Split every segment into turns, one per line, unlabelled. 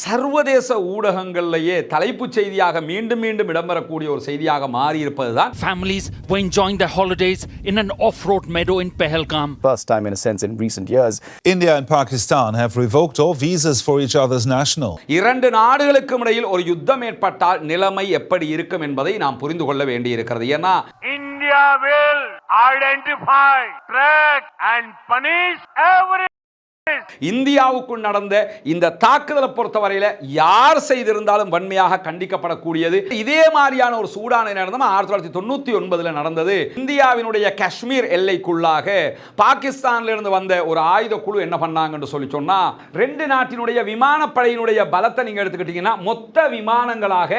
சர்வதேச ஊடகங்களிலேயே தலைப்புச் செய்தியாக மீண்டும் மீண்டும் இடம்பெறக்கூடிய ஒரு செய்தியாக மாறி இருப்பதுதான்
Families were enjoying their holidays in an off-road meadow in Pahalgam.
First time in a sense in recent years.
India and Pakistan have revoked all visas for each other's national.
இரண்டு நாடுகளுக்கும் இடையில் ஒரு யுத்தம் ஏற்பட்டால் நிலைமை எப்படி இருக்கும் என்பதை நாம் புரிந்து கொள்ள வேண்டியிருக்கிறது. ஏன்னா
India will identify, track and punish every
இந்தியாவுக்குள் நடந்த இந்த தாக்குதலை பொறுத்தவரையில யார் செய்திருந்தாலும் வன்மையாக கண்டிக்கப்படக்கூடியது. இதே மாதிரியான ஒரு சூடான நடந்தது 1999 நடந்தது. இந்தியாவினுடைய காஷ்மீர் எல்லைக்குள்ளாக பாகிஸ்தான்ல இருந்து வந்த ஒரு ஆயுத குழு என்ன பண்ணாங்கன்னு சொல்லி சொன்னா, ரெண்டு நாட்டினுடைய விமானப்படையினுடைய பலத்தை நீங்க எடுத்துக்கிட்டீங்கன்னா மொத்த விமானங்களாக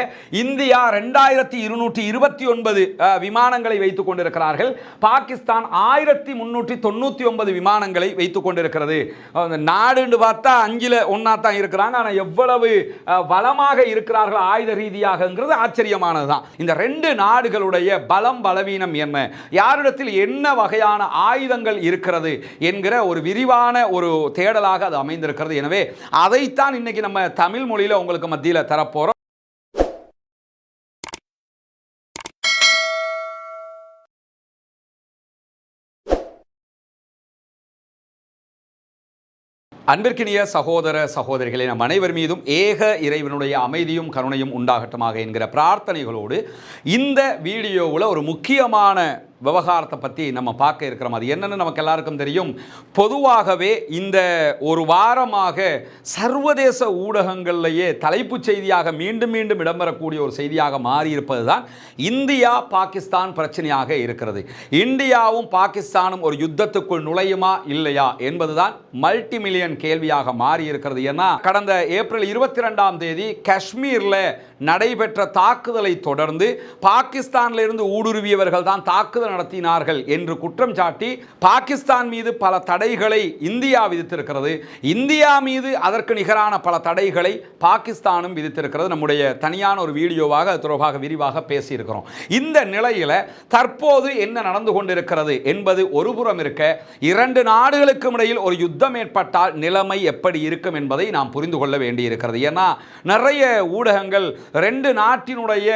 இந்தியா 2229 விமானங்களை வைத்துக் கொண்டிருக்கிறார்கள். பாகிஸ்தான் 1399 விமானங்களை வைத்துக் கொண்டிருக்கிறது. நாடுன்னு பார்த்தா 5ல் 1 தான் இருக்கிறாங்க. ஆனால் எவ்வளவு பலமாக இருக்கிறார்கள் ஆயுத ரீதியாகங்கிறது ஆச்சரியமானதுதான். இந்த ரெண்டு நாடுகளுடைய பலம் பலவீனம் என்ன, யாரிடத்தில் என்ன வகையான ஆயுதங்கள் இருக்கிறது என்கிற ஒரு விரிவான ஒரு தேடலாக அது அமைந்திருக்கிறது. எனவே அதைத்தான் இன்னைக்கு நம்ம தமிழ் மொழியில் உங்களுக்கு மத்தியில் தரப்போறோம். அன்பிற்கினிய சகோதர சகோதரிகளே, நம் அனைவர் மீதும் ஏக இறைவனுடைய அமைதியும் கருணையும் உண்டாகட்டுமாக என்கிற பிரார்த்தனைகளோடு இந்த வீடியோவில் ஒரு முக்கியமான விவகாரத்தை பற்றி நம்ம பார்க்க இருக்கிறோம். அது என்னன்னு நமக்கு எல்லாருக்கும் தெரியும். பொதுவாகவே இந்த ஒரு வாரமாக சர்வதேச ஊடகங்களிலேயே தலைப்புச் செய்தியாக மீண்டும் மீண்டும் இடம்பெறக்கூடிய ஒரு செய்தியாக மாறியிருப்பது தான் இந்தியா பாகிஸ்தான் பிரச்சனையாக இருக்கிறது. இந்தியாவும் பாகிஸ்தானும் ஒரு யுத்தத்துக்குள் நுழையுமா இல்லையா என்பதுதான் மல்டி மில்லியன் கேள்வியாக மாறி இருக்கிறது. ஏன்னா கடந்த ஏப்ரல் 22ஆம் தேதி காஷ்மீரில் நடைபெற்ற தாக்குதலை தொடர்ந்து பாகிஸ்தானில் இருந்து ஊடுருவியவர்கள் தான் தாக்குதல் நடத்தினார்கள் என்று குற்றம் சாட்டி பாகிஸ்தான் மீது பல தடைகளை இந்தியா விதித்திருக்கிறது. இந்தியா மீது அதற்கு நிகரான பல தடைகளை பாகிஸ்தானும் விதித்திருக்கிறது. நம்முடைய தனியான ஒரு வீடியோவாக அது தொடர்பாக விரிவாக பேசியிருக்கிறோம். இந்த நிலையில் தற்போது என்ன நடந்து கொண்டிருக்கிறது என்பது ஒருபுறம் இருக்க, இரண்டு நாடுகளுக்கும் இடையில் ஒரு யுத்தம் ஏற்பட்டால் நிலைமை எப்படி இருக்கும் என்பதை நாம் புரிந்து கொள்ள வேண்டியிருக்கிறது. ஏன்னா நிறைய ஊடகங்கள் ரெண்டு நாட்டினுடைய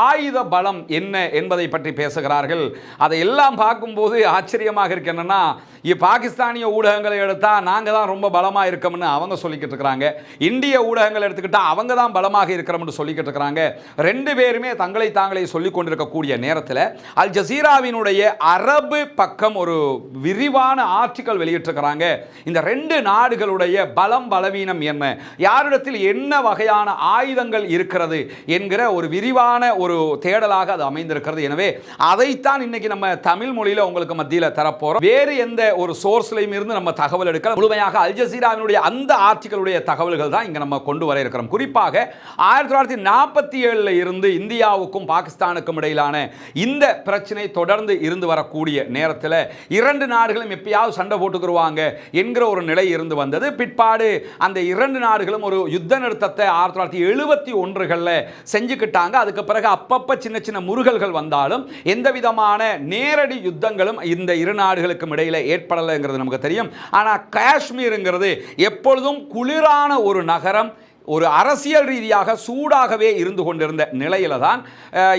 ஆயுத பலம் என்ன என்பதை பற்றி பேசுகிறார்கள். அதையெல்லாம் பார்க்கும்போது ஆச்சரியமாக இருக்கு. என்னன்னா, பாகிஸ்தானிய ஊடகங்களை எடுத்தால் நாங்கள் தான் ரொம்ப பலமாக இருக்கோம்னு அவங்க சொல்லிக்கிட்டு இருக்கிறாங்க. இந்திய ஊடகங்கள் எடுத்துக்கிட்டால் அவங்க தான் பலமாக இருக்கிறோம்னு சொல்லிக்கிட்டு இருக்கிறாங்க. ரெண்டு பேருமே தங்களை தாங்களே சொல்லிக் கொண்டிருக்கக்கூடிய நேரத்தில் அல் ஜசீராவினுடைய அரபு பக்கம் ஒரு விரிவான ஆர்டிக்கல் வெளியிட்டிருக்கிறாங்க. இந்த ரெண்டு நாடுகளுடைய பலம் பலவீனம் என்ன, யாரிடத்தில் என்ன வகையான ஆயுதங்கள் இருக்கிறது என்கிற ஒரு விரிவான ஒரு தேடலாக அது அமைந்திருக்கிறது. எனவே அதைத்தான் இன்னைக்கு நம்ம தமிழ் மொழியில் உங்களுக்கு மத்தியில் தரப்போறோம். வேறு எந்த ஒரு சோர்ஸ்லையும் இருந்து நம்ம தகவல் எடுக்க முழுமையாக அல் ஜசீராவினுடைய அந்த ஆர்டிகளுடைய தகவல்கள் தான் இங்க நம்ம கொண்டு வர இருக்கிறோம். குறிப்பாக 1947 இருந்து இந்தியாவுக்கும் பாகிஸ்தானுக்கும் இடையிலான இந்த பிரச்சனை தொடர்ந்து இருந்து வரக்கூடிய நேரத்தில் இரண்டு நாடுகளும் எப்பயாவது சண்டை போட்டுக்குருவாங்க என்கிற ஒரு நிலை இருந்து வந்தது. பிற்பாடு அந்த இரண்டு நாடுகளும் ஒரு யுத்த நிறுத்தத்தை 1971 செஞ்சுக்கிட்டாங்க. அதுக்கு பிறகு அப்பப்ப சின்ன சின்ன முருகல்கள் வந்தாலும் எந்த விதமான நேரடி யுத்தங்களும் இந்த இரு நாடுகளுக்கும் இடையில ஏற்படலைங்கிறது நமக்கு தெரியும். ஆனால் காஷ்மீருங்கிறது எப்பொழுதும் குளிரான ஒரு நகரம், ஒரு அரசியல் ரீதியாக சூடாகவே இருந்து கொண்டிருந்த நிலையில தான்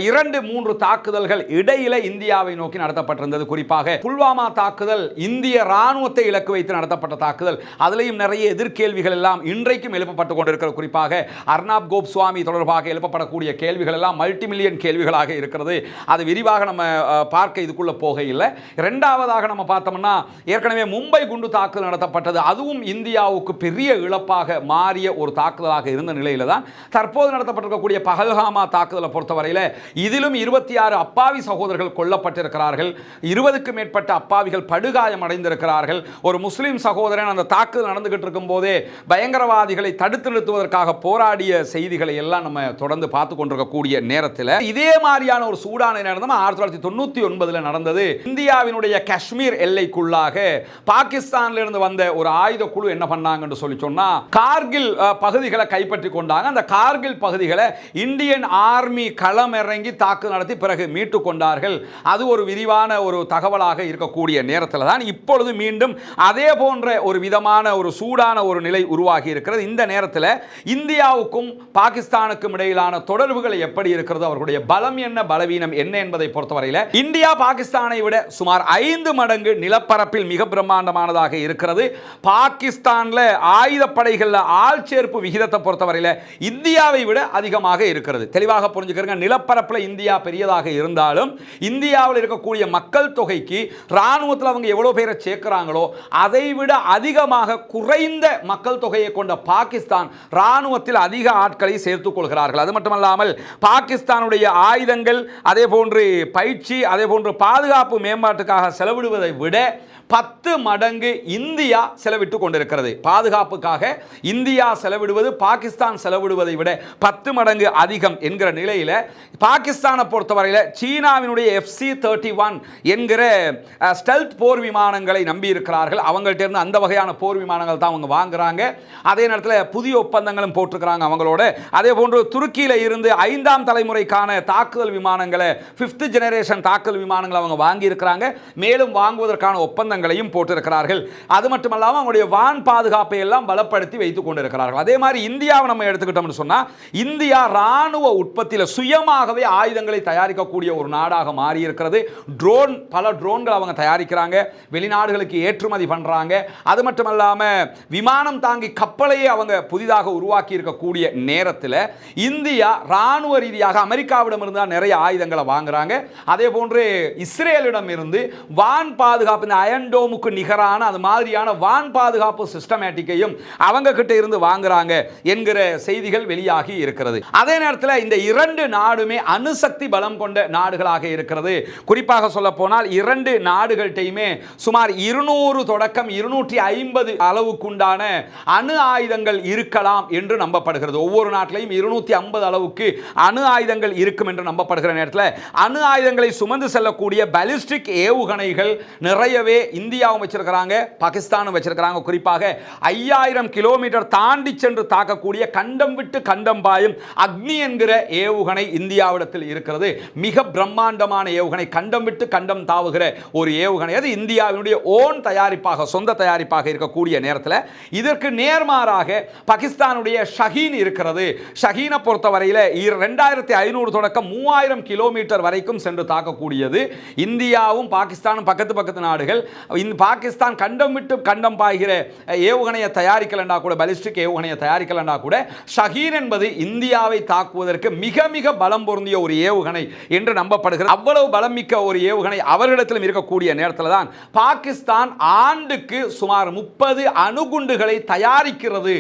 2-3 தாக்குதல்கள் இடையில இந்தியாவை நோக்கி நடத்தப்பட்டிருந்தது. குறிப்பாக புல்வாமா தாக்குதல் இந்திய ராணுவத்தை இலக்கு வைத்து நடத்தப்பட்ட தாக்குதல். அதிலையும் நிறைய எதிர்கேள்விகள் எல்லாம் இன்றைக்கும் எழுப்பப்பட்டு கொண்டிருக்கிறது. குறிப்பாக அர்னாப் கோஸ்வாமி தொடர்பாக எழுப்பப்படக்கூடிய கேள்விகள் எல்லாம் மல்டி மில்லியன் கேள்விகளாக இருக்கிறது. அது விரிவாக நம்ம பார்க்க இதுக்குள்ள போக இல்லை. இரண்டாவதாக நம்ம பார்த்தோம்னா, ஏற்கனவே மும்பை குண்டு தாக்குதல் நடத்தப்பட்டது. அதுவும் இந்தியாவுக்கு பெரிய இழப்பாக மாறிய ஒரு தாக்குதல் இருந்த நிலையில தான் தற்போது நடத்தப்பட்டிருக்கக்கூடிய பஹல்காமா தாக்குதலை பொறுத்தவரையில் இதிலும் 26 அப்பாவி சகோதரர்கள் கொல்லப்பட்டிருக்கிறார்கள். 20க்கும் மேற்பட்ட அப்பாவிகள் படுகாயம் அடைந்திருக்கிறார்கள். ஒரு முஸ்லிம் சகோதரன் அந்த தாக்குதல் நடந்துகிட்டு இருக்கும் போதே பயங்கரவாதிகளை தடுத்து நிறுத்துவதற்காக போராடிய செய்திகளை எல்லாம் நம்ம தொடர்ந்து பார்த்து கொண்டிருக்கக்கூடிய நேரத்தில் இதே மாதிரியான ஒரு சூடான நடந்தது 1999 நடந்தது. இந்தியாவினுடைய காஷ்மீர் எல்லைக்குள்ளாக பாகிஸ்தானில் இருந்து வந்த ஒரு ஆயுத குழு என்ன பண்ணாங்கன்னு சொல்லி சொன்னா, கார்கில் பகுதிகளை பகுதிகளை கைப்பற்றி கொண்டாங்க. அந்த கார்கில் பகுதிகளை இந்தியன் ஆர்மி களம் இறங்கி தாக்குதல் நடத்தி பிறகு மீட்டு கொண்டார்கள். அது ஒரு விரிவான ஒரு தகவலாக இருக்கக்கூடிய நேரத்தில் தான் இப்பொழுது மீண்டும் அதே போன்ற ஒரு விதமான ஒரு சூடான ஒரு நிலை உருவாகி இருக்கிறது. இந்த நேரத்தில் இந்தியாவுக்கும் பாகிஸ்தானுக்கும் இடையிலான தொடர்புகள் எப்படி இருக்கிறது, அவர்களுடைய பலம் என்ன, பலவீனம் என்ன என்பதை பொறுத்தவரையில் இந்தியா பாகிஸ்தானை விட சுமார் 5 மடங்கு நிலப்பரப்பில் மிக பிரம்மாண்டமானதாக இருக்கிறது. பாகிஸ்தானில் ஆயுதப்படைகளில் ஆள் சேர்ப்பு விகிதத்தை பொறுத்தவரையில் இந்தியாவை விட அதிகமாக இருக்கிறது. தெளிவாக புரிஞ்சுக்கிறங்க. நிலப்பரப்பில் இந்தியா பெரியதாக இருந்தாலும் இந்தியாவில் இருக்கக்கூடிய மக்கள் தொகைக்கு ராணுவத்தில் அவங்க எவ்வளவு பேரை சேர்க்கிறாங்களோ அதை விட அதிகமாக குறைந்த மக்கள் தொகையை கொண்ட பாகிஸ்தான் ராணுவத்தில் அதிக ஆட்களை சேர்த்துக் கொள்கிறார்கள். அது மட்டுமல்லாமல் பாகிஸ்தானுடைய ஆயுதங்கள், அதே போன்று பயிற்சி, அதே போன்று பாதுகாப்பு மேம்பாட்டுக்காக செலவிடுவதை விட 10 மடங்கு இந்தியா செலவிட்டு கொண்டிருக்கிறது. பாதுகாப்புக்காக இந்தியா செலவிடுவது பாகிஸ்தான் செலவிடுவதை விட 10 மடங்கு அதிகம் என்கிற நிலையில் பாகிஸ்தானை பொறுத்தவரையில் சீனாவினுடைய FC-31 என்கிற ஸ்டெல்த் போர் விமானங்களை நம்பி இருக்கிறார்கள். அவங்கள்ட்ட இருந்து அந்த வகையான போர் விமானங்கள் தான் அவங்க வாங்குறாங்க. அதே நேரத்தில் புதிய ஒப்பந்தங்களும் போட்டிருக்கிறாங்க அவங்களோட. அதே போன்று துருக்கியில் இருந்து 5ஆம் தலைமுறைக்கான தாக்குதல் விமானங்களை 5th ஜெனரேஷன் தாக்குதல் விமானங்களை அவங்க வாங்கி இருக்கிறாங்க. மேலும் வாங்குவதற்கான ஒப்பந்தங்களையும் போட்டிருக்கிறார்கள். அது மட்டுமல்லாமல் அவங்களுடைய வான் பாதுகாப்பை எல்லாம் பலப்படுத்தி வைத்துக் கொண்டிருக்கிறார்கள். அதே மாதிரி இந்தியாவை நம்ம எடுத்துக்கிட்டோம்னு சொன்னா இந்தியா ராணுவ உற்பத்தியில் சுயமாகவே ஆயுதங்களை தயாரிக்கக்கூடிய ஒரு நாடாக மாறி இருக்கிறது. பல ட்ரோன்கள் அவங்க தயாரிக்கிறாங்க, வெளிநாடுகளுக்கு ஏற்றுமதி பண்றாங்க. அது மட்டுமல்லாம விமானம் தாங்கி கப்பலையே அவங்க புதிதாக உருவாக்கி இருக்கக்கூடிய நேரத்தில் இந்தியா ராணுவ ரீதியாக அமெரிக்காவிடம் இருந்து நிறைய ஆயுதங்களை வாங்குறாங்க. அதே போன்று இஸ்ரேலிடம் இருந்து வான் பாதுகாப்பு, இந்த அயன்டோமுக்கு நிகரான அது மாதிரியான வான் பாதுகாப்பு சிஸ்டமேட்டிக்கையும் அவங்க கிட்ட இருந்து வாங்குறாங்க என்கிற செய்திகள் வெளியாகி இருக்கிறது. அதே நேரத்தில் இந்த 2 நாடுமே அணுசக்தி பலம் கொண்ட நாடுகளாக இருக்கிறது. குறிப்பாக சொல்ல போனால் 2 நாடுகள்கிட்டையுமே சுமார் 200 தொடக்கம் 250 அளவுக்குண்டான அணு ஆயுதங்கள் இருக்கலாம் என்று நம்பப்படுகிறது. ஒவ்வொரு நாட்டிலையும் 250 அளவுக்கு அணு ஆயுதங்கள் இருக்கும் என்று நம்பப்படுகிற நேரத்தில் அணு ஆயுதங்களை சுமந்து செல்லக்கூடிய பாலிஸ்டிக் ஏவுகணைகள் நிறையவே இந்தியாவும் வச்சிருக்கிறாங்க, பாகிஸ்தானும் வச்சிருக்கிறாங்க. குறிப்பாக 5000 கிலோமீட்டர் தாண்டி சென்று தாக்கக்கூடிய கண்டம் விட்டு கண்டம் பாயும் அக்னி என்கிற ஏவுகணை இந்தியாவிடத்தில் இருக்கிறது. மிக பிரம்மாண்டமான ஏவுகணை, கண்டம் விட்டு கண்டம் தாவுகிற ஒரு ஏவுகணை. அது இந்தியாவினுடைய ஓன் தயாரிப்பாக, சொந்த தயாரிப்பாக இருக்கக்கூடிய நேரத்தில் இதற்கு நேர்மாறாக பாகிஸ்தானுடைய ஷஹீன் இருக்கிறது. ஷஹீனை பொறுத்தவரையில் 2500 தொடக்கம் 3000 கிலோமீட்டர் வரைக்கும் சென்று தாக்கக்கூடியது. இந்தியாவும் பாகிஸ்தானும் பக்கத்து நாடுகள். இந்த பாகிஸ்தான் கண்டம் விட்டு கண்டம் பாய்கிற ஏவுகணையை தயாரிக்கலண்டா கூட, பாலிஸ்டிக் ஏவுகணையை தயாரிக்கலண்டா கூட, ஷஹீன் என்பது இந்தியாவை தாக்குவதற்கு மிக மிக பலம் பொருந்திய ஒரு ஏவுகணை என்று நம்பப்படுகிறது. அவ்வளவு பலம் மிக்க ஒரு ஏவுகணை அவர்களிடத்திலும் இருக்கக்கூடிய நேரத்தில் தான் பாகிஸ்தான் ஆண்டுக்கு சுமார் 30 அணுகுண்டுகளை தயாரிக்கிறது.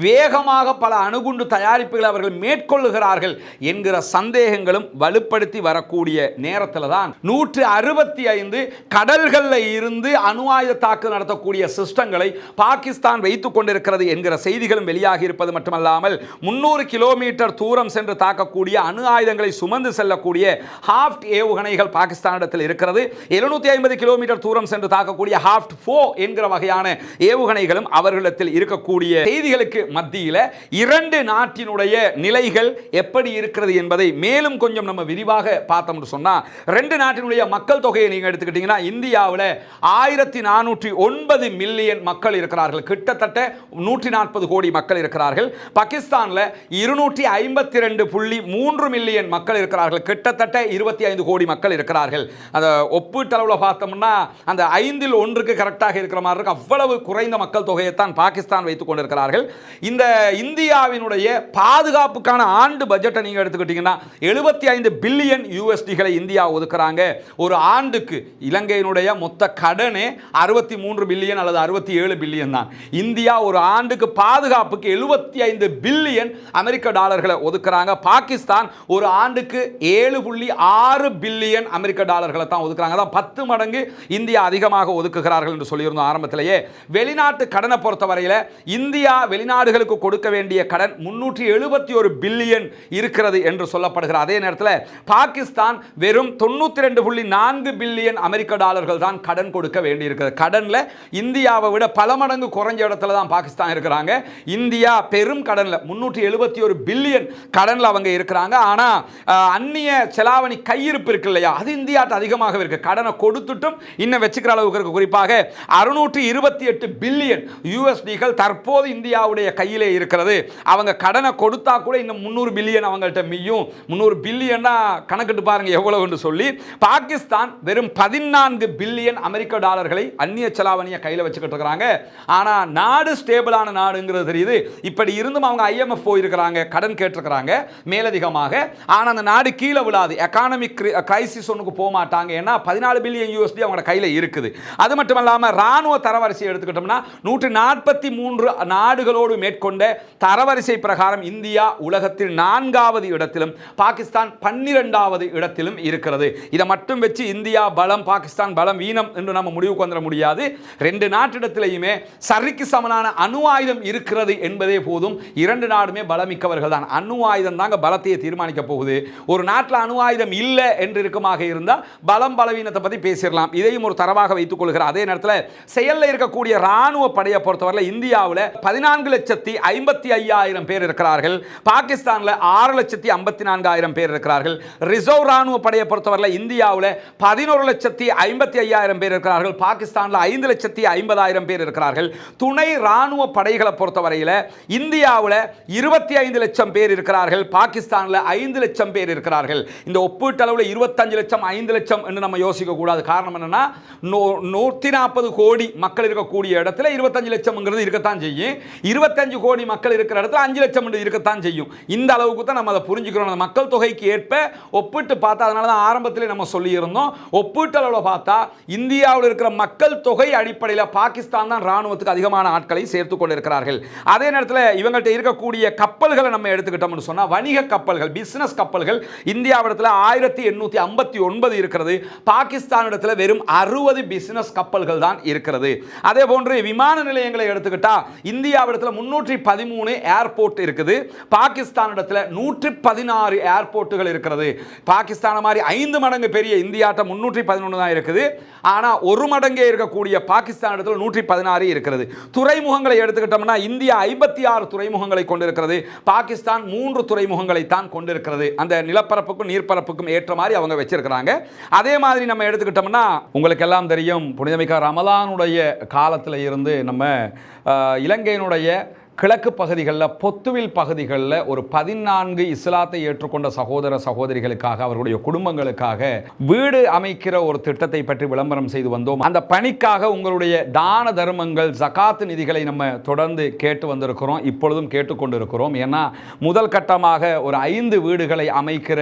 வேகமாக பல அணுகுண்டு தயாரிப்புகளை அவர்கள் மேற்கொள்ளுகிறார்கள் என்கிற சந்தேகங்களும் வலுப்படுத்தி வரக்கூடிய நேரத்தில் தான் 165 கடல்களில் இருந்து அணு ஆயுத தாக்குதல் நடத்தக்கூடிய சிஸ்டங்களை பாகிஸ்தான் வைத்துக் கொண்டிருக்கிறது என்கிற செய்திகளும் வெளியாகி இருப்பது மட்டுமல்லாமல் 300 கிலோமீட்டர் தூரம் சென்று தாக்கக்கூடிய அணு ஆயுதங்களை சுமந்து செல்லக்கூடிய ஹாஃப்ட் ஏவுகணைகள் பாகிஸ்தானிடத்தில் இருக்கிறது. 750 கிலோமீட்டர் தூரம் சென்று தாக்கக்கூடிய ஹாஃப்ட் 4 என்கிற வகையான ஏவுகணைகளும் அவர்களிடத்தில் இருக்கக்கூடிய செய்திகளுக்கு மத்தியில் 2 நாட்டினுடைய நிலைகள் எப்படி இருக்கிறது என்பதை மேலும் கொஞ்சம் நம்ம விரிவாக பார்த்தோம்னு சொன்னா 2 நாட்டினுடைய மக்கள் தொகையை நீங்க எடுத்துக்கிட்டீங்கன்னா இந்தியாவில் 1409 மில்லியன் மக்கள் இருக்கிறார்கள். கிட்டத்தட்ட 140 கோடி மக்கள் இருக்கிறார்கள். பாகிஸ்தானில் 252.3 மில்லியன் மக்கள் இருக்கிறார்கள். கிட்டத்தட்ட 25 கோடி மக்கள் இருக்கிறார்கள். அதை ஒப்பீட்டளவில் பார்த்தோம்னா அந்த 5இல் 1க்கு கரெக்டாக இருக்கிற மாதிரி இருக்கு. அவ்வளவு குறைந்த மக்கள் தொகையைத்தான் பாகிஸ்தான் வைத்துக் கொண்டிருக்கிறார்கள். இந்த இந்தியாவினுடைய பாதுகாப்புக்கான ஆண்டு பட்ஜெட்டை நீங்க எடுத்துக்கிட்டீங்கன்னா 75 பில்லியன் USDகளை இந்தியா ஒதுக்குறாங்க ஒரு ஆண்டுக்கு. இலங்கையினுடைய மொத்த கடனே 63 பில்லியன் அல்லது 67 பில்லியன் தான். இந்தியா ஒரு ஆண்டுக்கு பாதுகாப்புக்கு 75 பில்லியன் அமெரிக்க டாலர்களை ஒதுக்குறாங்க. பாகிஸ்தான் ஒரு ஆண்டுக்கு 7.6 பில்லியன் அமெரிக்க டாலர்களை தான் ஒதுக்குறாங்க. அதான் 10 மடங்கு இந்தியா அதிகமாக ஒதுக்குகிறார்கள் என்று சொல்லியிருந்தோம் ஆரம்பத்திலேயே. வெளிநாட்டு கடனை பொறுத்தவரையில் இந்தியா வெளிநாடுகளுக்கு கொடுக்க வேண்டிய கடன் 371 பில்லியன் இருக்கிறது என்று சொல்லப்படுகிற அதே நேரத்தில் பாகிஸ்தான் வெறும் 92.4 பில்லியன் அமெரிக்க டாலர்கள் தான் கடன் கொடுக்க கொடுக்க வேண்டியிருக்கிறது. கடனில் இந்தியாவை விட பல மடங்கு குறைஞ்ச இடத்துல தான் பாகிஸ்தான் இருக்கிறாங்க. இந்தியா பெரும் கடனில் 371 பில்லியன் கடனில் அவங்க இருக்கிறாங்க. ஆனால் அந்நிய செலாவணி கையிருப்பு இருக்கு இல்லையா, அது இந்தியாட்ட அதிகமாக இருக்கு. கடனை கொடுத்துட்டும் இன்னும் வச்சுக்கிற அளவுக்கு இருக்கு. குறிப்பாக 628 பில்லியன் யூஎஸ்டிகள் தற்போது இந்தியாவுடைய கையிலே இருக்கிறது. அவங்க கடனை கொடுத்தா கூட இன்னும் 300 பில்லியன் அவங்கள்ட்ட மியும். 300 பில்லியன்னா கணக்கிட்டு பாருங்க எவ்வளவுன்னு சொல்லி. பாகிஸ்தான் வெறும் 14 பில்லியன் அமெரிக்க டாலர்களை அந்நிய செலாவணியை கையில் வச்சுக்கிட்டு இருக்கிறாங்க. ஆனால் நாடு ஸ்டேபிளான நாடுங்கிறது தெரியுது. இப்படி இருந்தும் அவங்க IMF போயிருக்கிறாங்க, கடன் கேட்டிருக்கிறாங்க மேலதிகமாக. ஆனால் அந்த நாடு கீழே விழாது, எக்கானமிக் கிரைசிஸ் ஒன்றுக்கு போக மாட்டாங்க. ஏன்னா 14 பில்லியன் யூஎஸ்டி அவங்க கையில் இருக்குது. அது மட்டும் இல்லாமல் ராணுவ தரவரிசை எடுத்துக்கிட்டோம்னா 143 நாடுகளோடு மேற்கொண்ட தரவரிசை பிரகாரம் இந்தியா உலகத்தில் 4வது இடத்திலும் பாகிஸ்தான் 12வது இடத்திலும் இருக்கிறது. இதை மட்டும் வச்சு இந்தியா பலம் பாகிஸ்தான் பலம் வீணம் என்று நம்ம முடிவுக்கு வந்துட முடியாது. 2 நாட்டிடத்திலேயுமே சரிக்கு சமனான அணு ஆயுதம் இருக்கிறது என்பதே போதும். 2 நாடுமே பலமிக்கவர்கள் தான். அணு ஆயுதம் தாங்க பலத்தையே தீர்மானிக்க போகுது. ஒரு நாட்டில் அணு ஆயுதம் இல்லை என்று இருக்குமாக இருந்தால் பலம் பலவீனத்தை பற்றி பேசிடலாம். இதையும் ஒரு தரவாக வைத்துக் கொள்கிறார். அதே நேரத்தில் செயலில் இருக்கக்கூடிய ராணுவ படையை பொறுத்தவரை இந்தியாவில் 14,55,000 பேர் இருக்கிறார்கள். பாகிஸ்தானில் 6,54,000 பேர் இருக்கிறார்கள். ரிசர்வ் ராணுவ படையை பொறுத்தவரை இந்தியாவில் 11,55,000 பேர் இருக்கிறார்கள். பாகிஸ்தானில் 5,50,000 பேர் இருக்கிறார்கள். துணை ராணுவ படைகளை பொறுத்தவரையில் இந்தியாவில் 25 லட்சம் பேர் இருக்கிறார்கள். பாகிஸ்தானில் 5 லட்சம் பேர் இருக்கிறார்கள். இந்த ஒப்பீட்டளவில் 25 லட்சம் 5 லட்சம் என்று நம்ம யோசிக்க கூடாது. காரணம் என்னன்னா 140 கோடி மக்கள் இருக்கக்கூடிய இடத்துல 25 லட்சம்ங்கிறது இருக்கத்தான் செய்யும். 25 கோடி மக்கள் இருக்கிற இடத்துல 5 லட்சம் இருக்கத்தான் செய்யும். இந்த அளவுக்கு தான் நம்ம அதை புரிஞ்சுக்கிறோம். அந்த மக்கள் தொகைக்கு ஏற்ப ஒப்பிட்டு பார்த்தா, அதனால தான் ஆரம்பத்தில் நம்ம சொல்லியிருந்தோம், ஒப்பீட்டளவில் பார்த்தா இந்தியாவில் இருக்கிற மக்கள் தொகை அடிப்படையில் பாகிஸ்தான் தான் ராணுவத்துக்கு அதிகமான ஆட்களை சேர்த்து கொண்டிருக்கிறார்கள். அதே நேரத்தில் இவங்கள்ட்ட இருக்கக்கூடிய கப்பல்களை நம்ம எடுத்துக்கிட்டோம்னு சொன்னால் வணிக கப்பல்கள், பிசினஸ் கப்பல்கள் இந்தியாவிடத்தில் 1859 இருக்கிறது. பாகிஸ்தானிடத்தில் வெறும் 60 பிசினஸ் கப்பல்கள் தான் இருக்கிறது. அதே போன்று விமான நிலையங்களை எடுத்துக்கிட்டா இந்தியாவிடத்தில் 313 ஏர்போர்ட் இருக்குது. பாகிஸ்தானிடத்தில் 116 ஏர்போர்ட்டுகள் இருக்கிறது. பாகிஸ்தான மாதிரி 5 மடங்கு பெரிய இந்தியாட்ட 311 தான் இருக்குது. ஆனால் 1 மடங்கே இருக்கக்கூடிய பாகிஸ்தானிடத்தில் 116 இருக்கிறது. துறைமுகங்களை எடுத்துக்கிட்டோம்னா இந்தியா 56 துறைமுகங்களை கொண்டிருக்கிறது. பாகிஸ்தான் 3 துறைமுகங்களை தான் கொண்டிருக்கிறது. அந்த நிலப்பரப்புக்கும் நீர்ப்பரப்புக்கும் ஏற்ற மாதிரி அவங்க வச்சிருக்கிறாங்க. அதே மாதிரி நம்ம எடுத்துக்கிட்டோம்னா உங்களுக்கு எல்லாம் தெரியும், புனிதமிக்க ரமலானுடைய காலத்தில் இருந்து நம்ம இலங்கையினுடைய கிழக்கு பகுதிகளில் பொத்துவில் பகுதிகளில் ஒரு 14 இஸ்லாத்தை ஏற்றுக்கொண்ட சகோதர சகோதரிகளுக்காக அவர்களுடைய குடும்பங்களுக்காக வீடு அமைக்கிற ஒரு திட்டத்தை பற்றி விளம்பரம் செய்து வந்தோம். அந்த பணிக்காக உங்களுடைய தான தர்மங்கள் ஜகாத் நிதிகளை நம்ம தொடர்ந்து கேட்டு வந்திருக்கிறோம், இப்பொழுதும் கேட்டுக்கொண்டிருக்கிறோம். ஏன்னா முதல் கட்டமாக ஒரு 5 வீடுகளை அமைக்கிற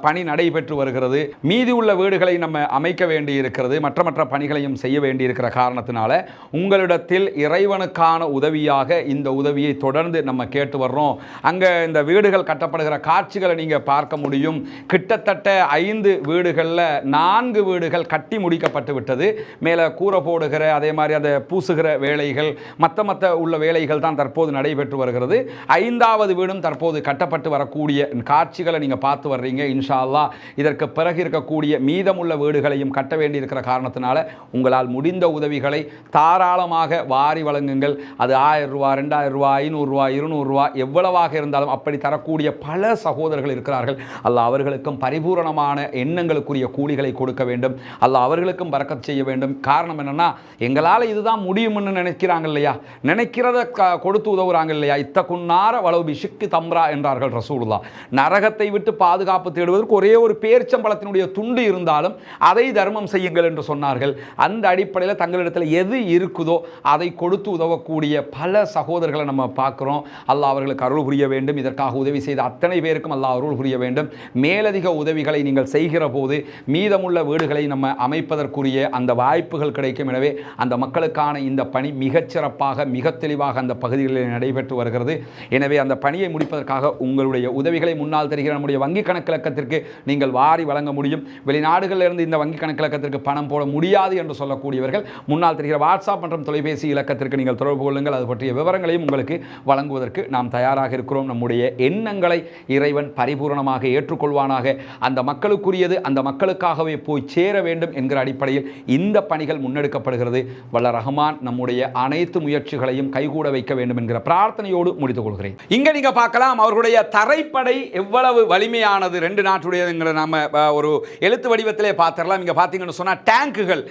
பணி நடைபெற்று வருகிறது. மீதி உள்ள வீடுகளை நம்ம அமைக்க வேண்டி இருக்கிறது. மற்ற பணிகளையும் செய்ய வேண்டியிருக்கிற காரணத்தினால உங்களிடத்தில் இறைவனுக்கான உதவியாக இந்த உதவியை தொடர்ந்து நம்ம கேட்டு வர்றோம். அங்கே இந்த வீடுகள் கட்டப்படுகிற காட்சிகளை நீங்கள் பார்க்க முடியும். கிட்டத்தட்ட 5 வீடுகளில் 4 வீடுகள் கட்டி முடிக்கப்பட்டு விட்டது. மேலே கூரை போடுகிற அதே மாதிரி அதை பூசுகிற வேலைகள் மற்ற உள்ள வேலைகள் தான் தற்போது நடைபெற்று வருகிறது. 5வது வீடும் தற்போது கட்டப்பட்டு வரக்கூடிய காட்சிகளை நீங்கள் பார்த்து வர்றீங்க. இன்ஷா அல்லாஹ் இதற்கு பிறகு இருக்கக்கூடிய மீதமுள்ள வீடுகளையும் கட்ட வேண்டியிருக்கிற காரணத்தினால உங்களால் முடிந்த உதவிகளை தாராளமாக வாரி வழங்குங்கள். அது 1000 ரூபாய், 2000 ரூபாய், 500 ரூபாய், 200 ரூபாய் எவ்வளவாக இருந்தாலும் அப்படி தரக்கூடிய பல சகோதரர்கள் இருக்கிறார்கள். அல்லாஹ் அவர்களுக்கும் பரிபூரணமான எண்ணங்களுக்குரிய கூலிகளை கொடுக்க வேண்டும். அல்லாஹ் அவர்களுக்கும் பரக்கத் செய்ய வேண்டும். காரணம் என்னன்னா, எங்களால் இதுதான் முடியும்னு நினைக்கிறாங்க இல்லையா, நினைக்கிறத கொடுத்து உதவுறாங்க இல்லையா. இத்தகுன்னார வலவு பிஷிக்கு தம்ரா என்றார்கள் ரசூலுல்லாஹ். நரகத்தை விட்டு பாதுகாப்பு தேடுவதற்கு ஒரே ஒரு பேரிச்சம்பழத்தினுடைய துண்டு இருந்தாலும் அதை தர்மம் செய்யுங்கள் என்று சொன்னார்கள். அந்த அடிப்படையில் தங்களிடத்தில் எது இருக்குதோ அதை கொடுத்து உதவக்கூடிய பல சகோதரர்களை நம்ம பார்க்கிறோம். அல்லாஹ் அவர்களுக்கு அருள் புரிய வேண்டும். இதற்காக உதவி செய்த அத்தனை பேருக்கும் அல்லாஹ் அருள் புரிய வேண்டும். மேலதிக உதவிகளை நீங்கள் செய்கிற போது மீதமுள்ள வீடுகளை நம்ம அமைப்பதற்குரிய அந்த வாய்ப்புகள் கிடைக்கும். எனவே அந்த மக்களுக்கான இந்த பணி மிகச்சிறப்பாக மிக தெளிவாக அந்த பகுதிகளில் நடைபெற்று வருகிறது. எனவே அந்த பணியை முடிப்பதற்காக உங்களுடைய உதவிகளை முன்னால் தெரிகிற நம்முடைய வங்கி கணக்கிலக்கத்திற்கு நீங்கள் வாரி வழங்க முடியும். வெளிநாடுகளிலிருந்து இந்த வங்கி கணக்கிலக்கத்திற்கு பணம் போட முடியாது என்று சொல்லக்கூடியவர்கள் முன்னால் தெரிகிற வாட்ஸ்அப் மற்றும் தொலைபேசி இலக்கத்திற்கு நீங்கள் தொடர்பு கொள்ளுங்கள். அது பற்றிய விவரங்களையும் உங்களுக்கு வழங்குவதற்கு நாம் தயாராக இருக்கிறோம். நம்முடைய எண்ணங்களை இறைவன் பரிபூரணமாக ஏற்றுக்கொள்வானாக. அந்த மக்களுக்குரியது அந்த மக்களுக்காகவே போய் சேர வேண்டும் என்கிற அடிப்படையில் இந்த பணிகள் முன்னெடுக்கப்படுகிறது. வல்ல ரஹ்மான் நம்முடைய அனைத்து முயற்சிகளையும் கைகூட வைக்க வேண்டும் என்கிற பிரார்த்தனையோடு முடித்துக் கொள்கிறேன். இங்க நீங்க பார்க்கலாம் அவர்களுடைய தரைப்படை எவ்வளவு வலிமையானது. ரெண்டு நாட்டுடைய நம்ம ஒரு எழுத்து வடிவத்திலே பார்த்திடலாம். இங்க பார்த்தீங்கன்னு சொன்னா டேங்குகள்,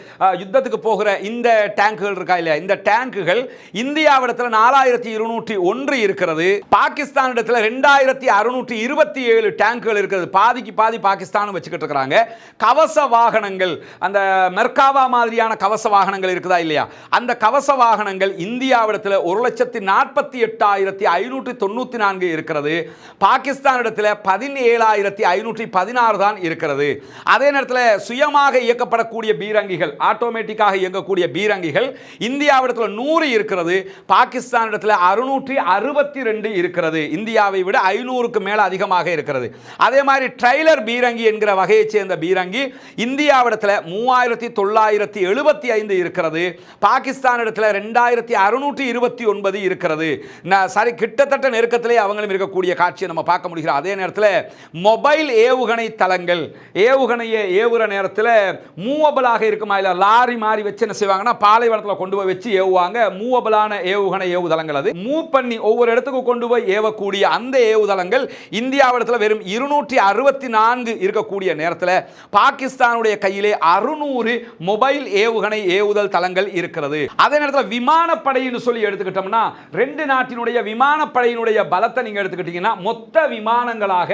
யுத்தத்துக்கு போகிற இந்த டேங்குகள் இருக்கா இல்லையா, இந்த டேங்குகள் இந்தியாவிடத்தில் 4201 இருக்கிறது. பாகிஸ்தானிடத்தில் 2627 டேங்குகள் இருக்கிறது. பாதிக்கு பாதி பாகிஸ்தான் வச்சுக்கிட்டு இருக்கிறாங்க. கவச வாகனங்கள், அந்த மெர்காவா மாதிரியான கவச வாகனங்கள் இருக்குதா இல்லையா, அந்த கவச வாகனங்கள் இந்தியாவிடத்தில் 1,48,594 இருக்கிறது. பாகிஸ்தானிடத்தில் 17,516 தான் இருக்கிறது. அதே நேரத்தில் சுயமாக இயக்கப்படக்கூடிய பீரங்கிகள், ஆட்டோமேட்டிக்காக இயங்கக்கூடிய பீரங்கிகள் இந்தியாவிடத்தில் 100 இருக்கிறது. பாகிஸ்தானிடத்தில் 662 இருக்கிறது. இந்தியாவை விட 500க்கு மேல அதிகமாக இருக்கிறது. அதே மாதிரி ட்ரைலர் பீரங்கி என்கிற வகையை சேர்ந்த பீரங்கி இந்தியாவிடத்தில் 3975 இருக்கிறது. பாகிஸ்தானிடத்தில் 2629 இருக்கிறது. சரி, கிட்டத்தட்ட நெருக்கத்திலே அவங்களும் இருக்கக்கூடிய காட்சியை நம்ம பார்க்க முடிகிறது. அதே நேரத்தில் மொபைல் ஏவுகணை தளங்கள், ஏவுகணையை ஏவுற நேரத்தில் மூவபிளாக இருக்குமா இல்லை, லாரி மாதிரி வச்சு என்ன செய்வாங்கன்னா பாலைவனத்தில் கொண்டு போய் வச்சு ஏவுவாங்க. மூவபிளான ஏவுகணை ஏவுதளங்கள், அது மூவ் பண்ணி ஒவ்வொரு இடத்துக்கு கொண்டு போய் ஏவக்கூடிய அந்த ஏவுதளங்கள் இந்தியாவிடத்தில் வெறும் 264 இருக்கக்கூடிய நேரத்தில் பாகிஸ்தானுடைய கையிலே 600 மொபைல் ஏவுகணை ஏவுதல் தளங்கள் இருக்கிறது. அதே நேரத்தில் விமானப்படைன்னு சொல்லி எடுத்துக்கிட்டோம்னா ரெண்டு நாட்டினுடைய விமானப்படையினுடைய பலத்தை நீங்க எடுத்துக்கிட்டீங்கன்னா மொத்த விமானங்களாக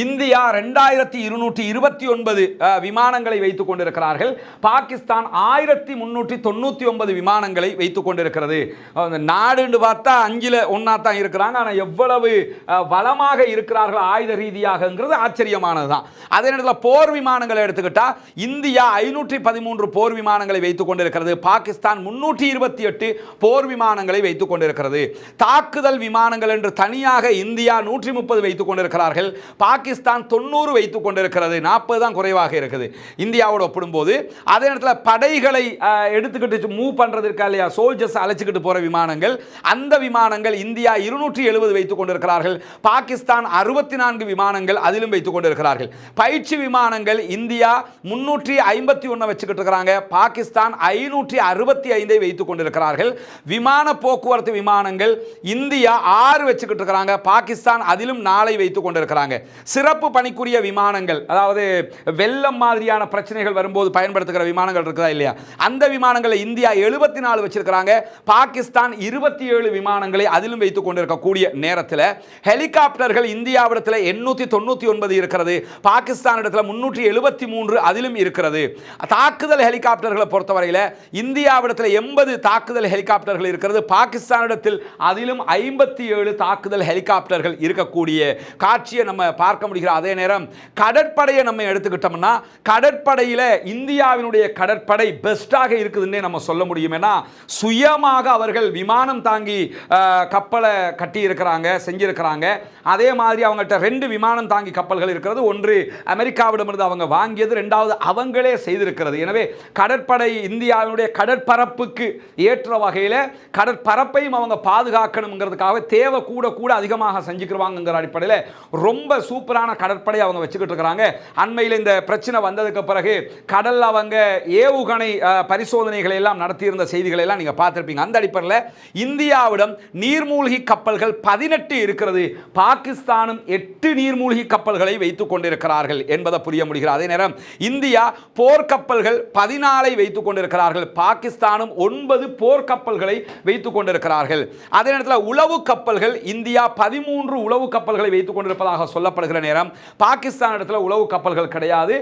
இந்தியா 2229 விமானங்களை வைத்துக் கொண்டிருக்கிறார்கள். பாகிஸ்தான் 1399 விமானங்களை வைத்துக் கொண்டிருக்கிறது. நாடுன்னு பார்த்தா 5ல் 1 தான் இருக்கிறாங்க. ஆனால் எவ்வளவு வளமாக இருக்கிறார்கள் ஆயுத ரீதியாகங்கிறது ஆச்சரியமானதுதான். அதே நேரத்தில் போர் விமானங்களை எடுத்துக்கிட்டா இந்தியா 513 போர் விமானங்களை வைத்துக் கொண்டிருக்கிறது. பாகிஸ்தான் 328 போர் விமானங்களை வைத்துக் கொண்டிருக்கிறது. தாக்குதல் விமானங்கள் என்று தனியாக இந்தியா 130 வைத்துக் கொண்டிருக்கிறார்கள். பாகிஸ்தான் 90 வைத்துக் கொண்டிருக்கிறது. 40 தான் குறைவாக இருக்குது இந்தியாவோடு ஒப்பிடும்போது. அதே நேரத்தில் படைகளை எடுத்துக்கிட்டு மூவ் பண்றது இருக்கா இல்லையா, சோல்ஜர்ஸ் அழைச்சிக்கிட்டு போற விமானங்கள், அந்த விமானங்கள் இந்தியா 270 வைத்துக் கொண்டிருக்கிறார்கள். பாகிஸ்தான் 64 விமானங்கள் அதிலும் வைத்துக் கொண்டிருக்கிறார்கள். பயிற்சி விமானங்கள் இந்தியா 351 வச்சுக்கிட்டு இருக்கிறாங்க. பாகிஸ்தான் 565 வைத்துக் கொண்டிருக்கிறார்கள். விமான போக்குவரத்து விமானங்கள் இந்தியா 6 வச்சுக்கிட்டு இருக்கிறாங்க. பாகிஸ்தான் அதிலும் 4 வைத்துக் கொண்டிருக்கிறாங்க. சிறப்பு பணிக்குரிய விமானங்கள், அதாவது வெள்ளம் மாதிரியான பிரச்சனைகள் வரும்போது பயன்படுத்துகிற விமானங்கள் இருக்குதா இல்லையா, அந்த விமானங்களை இந்தியா 74 வச்சிருக்கிறாங்க. பாகிஸ்தான் 27 விமானங்களை அதிலும் வைத்துக் கொண்டிருக்கக்கூடிய நேரத்தில் ஹெலிகாப்டர்கள் இந்தியாவிடத்தில் 899 இருக்கிறது. பாகிஸ்தானிடத்தில் 373 அதிலும் இருக்கிறது. தாக்குதல் ஹெலிகாப்டர்களை பொறுத்தவரையில் இந்தியாவிடத்தில் 80 தாக்குதல் ஹெலிகாப்டர்கள் இருக்கிறது. பாகிஸ்தானிடத்தில் அதிலும் 57 தாக்குதல் ஹெலிகாப்டர்கள் இருக்கக்கூடிய காட்சியை நம்ம பார்க்க முடிகிறது. அதே நேரம் கடற்படையை நம்ம எடுத்துக்கிட்டோம்னா கடற்படையில் இந்தியாவினுடைய கடற்படை பெஸ்டாக இருக்குதுன்னே நம்ம சொல்ல முடியும். ஏன்னா சுயமாக அவர்கள் விமானம் தாங்கி கப்பலை கட்டி இருக்கிறாங்க, செஞ்சிருக்கிறாங்க. அதே மாதிரி அவங்கள்ட்ட 2 விமானம் தாங்கி கப்பல்கள் இருக்கிறது. ஒன்று அமெரிக்காவிடமிருந்து அவங்க வாங்கியது, 2வது அவங்களே செய்திருக்கிறது. எனவே கடற்படை இந்தியாவினுடைய கடற்பரப்புக்கு ஏற்ற வகையில் கடற்பரப்பையும் அவங்க பாதுகாக்கணுங்கிறதுக்காக தேவை கூட கூட அதிகமாக செஞ்சுக்கிடுவாங்கிற அடிப்படையில் ரொம்ப சூப்பரான கடற்படை அவங்க வச்சுக்கிட்டு இருக்கிறாங்க. அண்மையில் இந்த பிரச்சனை வந்ததுக்கு பிறகு கடல் அவங்க ஏவுகணை பரிசோதனைகளை எல்லாம் நடத்தியிருந்த செய்திகளை எல்லாம் நீங்க பார்த்திருப்பீங்க. அந்த அடிப்படையில் இந்தியாவிடம் நீர்மூழ்கி கப்பல்கள் 18 இருக்கிறது. பாகிஸ்தானும் 8 நீர்மூழ்கி கப்பல்களை வைத்துக் கொண்டிருக்கிறார்கள் என்பதை புரிய முடிகிறது. அதே நேரம் இந்தியா போர்க்கப்பல்கள் 14 வைத்துக் கொண்டிருக்கிறார்கள். பாகிஸ்தானும் 9 போர்க்கப்பல்களை வைத்துக் கொண்டிருக்கிறார்கள். அதே நேரத்தில் உளவு கப்பல்கள் இந்தியா 13 உளவு கப்பல்களை வைத்துக் கொண்டிருப்பதாக சொல்லப்படுகிற நேரம் பாகிஸ்தானிடத்தில் உளவு கப்பல்கள் கிடையாது.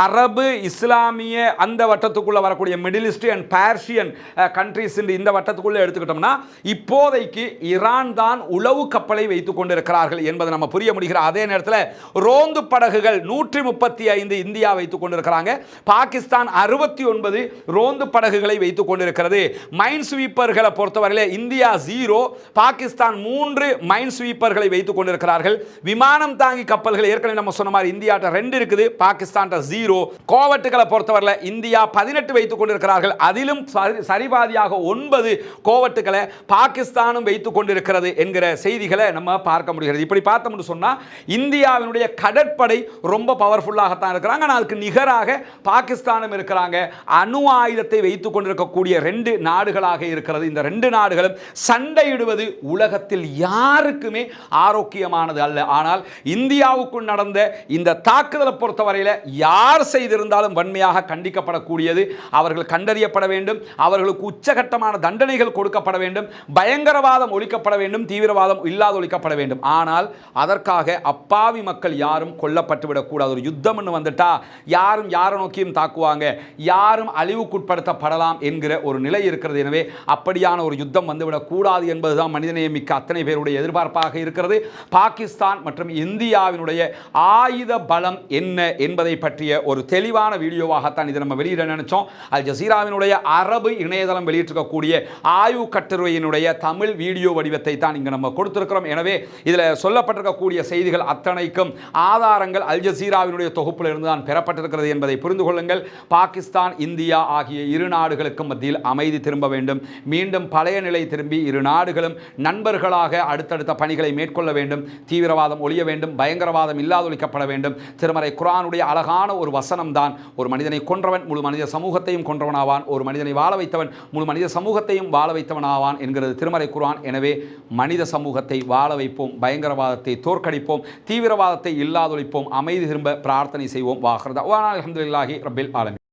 அரபு இஸ்லாமிய அந்த வட்டத்துக்குள்ள வரக்கூடிய மிடில் ஈஸ்ட் அண்ட் பார்சியன் கண்ட்ரீஸ் இந்த வட்டத்துக்குள்ள எடுத்துக்கிட்டோம்னா இப்போதைக்கு ஈரான் தான் உளவு கப்பலை வைத்துக் கொண்டிருக்கிறார்கள் என்பதை நம்ம புரிய முடிகிற. அதே நேரத்தில் ரோந்து படகுகள் 135 இந்தியா வைத்துக் கொண்டிருக்கிறாங்க. பாகிஸ்தான் 69 ரோந்து படகுகளை வைத்துக் கொண்டிருக்கிறது. மைன் ஸ்வீப்பர்களை பொறுத்தவரையில் இந்தியா 0, பாகிஸ்தான் 3 மைன் ஸ்வீப்பர்களை வைத்துக் கொண்டிருக்கிறார்கள். விமானம் தாங்கி கப்பல்கள் ஏற்கனவே நம்ம சொன்ன மாதிரி இந்தியாட்ட 2 இருக்குது, பாகிஸ்தான் 0. கோவட்டுகளை பொறுத்தவரையில் இந்தியா 18 வைத்துக் கொண்டிருக்கிறார்கள். அதிலும் சரிபாதியாக 9 கோவட்டுகளை பாகிஸ்தான் பாகிஸ்தானும் வைத்துக் கொண்டிருக்கிறது என்கிற செய்திகளை நம்ம பார்க்க முடிகிறது. இப்படி பார்த்தோம்னு சொன்னா இந்தியாவினுடைய கடற்படை ரொம்ப பவர்ஃபுல்லாகத்தான் இருக்கிறாங்க. ஆனால் அதுக்கு நிகராக பாகிஸ்தானும் இருக்கிறாங்க. அணு ஆயுதத்தை வைத்துக் கொண்டிருக்கக்கூடிய 2 நாடுகளாக இருக்கிறது. இந்த 2 நாடுகளும் சண்டையிடுவது உலகத்தில் யாருக்குமே ஆரோக்கியமானது அல்ல. ஆனால் இந்தியாவுக்குள் நடந்த இந்த தாக்குதலை பொறுத்தவரையில் யார் செய்திருந்தாலும் வன்மையாக கண்டிக்கப்படக்கூடியது. அவர்கள் கண்டறியப்பட வேண்டும். அவர்களுக்கு உச்சகட்டமான தண்டனைகள் கொடுக்கப்பட வேண்டும். பயங்கரவாதம் ஒழிக்கப்பட வேண்டும். தீவிரவாதம் இல்லாத ஒழிக்கப்பட வேண்டும். ஆனால் அதற்காக அப்பாவி மக்கள் யாரும் கொல்லப்பட்டு விடக்கூடாது. ஒரு யுத்தம் வந்துட்டா யாரும் யாரை நோக்கியும் தாக்குவாங்க, யாரும் அழிவுக்குட்படுத்தப்படலாம் என்கிற ஒரு நிலை இருக்கிறது. எனவே அப்படியான ஒரு யுத்தம் வந்துவிடக் கூடாது என்பதுதான் மனிதநேயம் மிக்க அத்தனை பேருடைய எதிர்பார்ப்பாக இருக்கிறது. பாகிஸ்தான் மற்றும் இந்தியாவினுடைய ஆயுத பலம் என்ன என்பதை பற்றிய ஒரு தெளிவான வீடியோவாகத்தான் இதை நம்ம வெளியிட நினைச்சோம். அல் ஜசீராவினுடைய அரபு இணையதளம் வெளியிட்டிருக்கக்கூடிய ஆய்வு கட்டுரையினுடைய தமிழ் வீடியோ வடிவத்தை தான் இங்கு நம்ம கொடுத்திருக்கிறோம். எனவே இதில் சொல்லப்பட்டிருக்கக்கூடிய செய்திகள் அத்தனைக்கும் ஆதாரங்கள் அல் ஜசீராவினுடைய தொகுப்பில் இருந்து தான் பெறப்பட்டிருக்கிறது என்பதை புரிந்து கொள்ளுங்கள். பாகிஸ்தான் இந்தியா ஆகிய இரு நாடுகளுக்கும் மத்தியில் அமைதி திரும்ப வேண்டும். மீண்டும் பழைய நிலை திரும்பி இரு நாடுகளும் நண்பர்களாக அடுத்தடுத்த பணிகளை மேற்கொள்ள வேண்டும். தீவிரவாதம் ஒழிய வேண்டும். பயங்கரவாதம் இல்லாதொழிக்கப்பட வேண்டும். திருமறை குர்ஆனுடைய அழகான ஒரு வசனம் தான், ஒரு மனிதனை கொன்றவன் முழு மனித சமூகத்தையும் கொன்றவனாவான், ஒரு மனிதனை வாழ வைத்தவன் முழு மனித சமூகத்தையும் வாழ வைத்தவனாவான் என்கிறது திருமறை குர்ஆன். எனவே மனித சமூகத்தை வாழ வைப்போம், பயங்கரவாதத்தை தோற்கடிப்போம், தீவிரவாதத்தை இல்லாதொழிப்போம், அமைதி திரும்ப பிரார்த்தனை செய்வோம். வாஹிர் தஅவானா அல்ஹம்துலில்லாஹி ரப்பில் ஆலமீன்.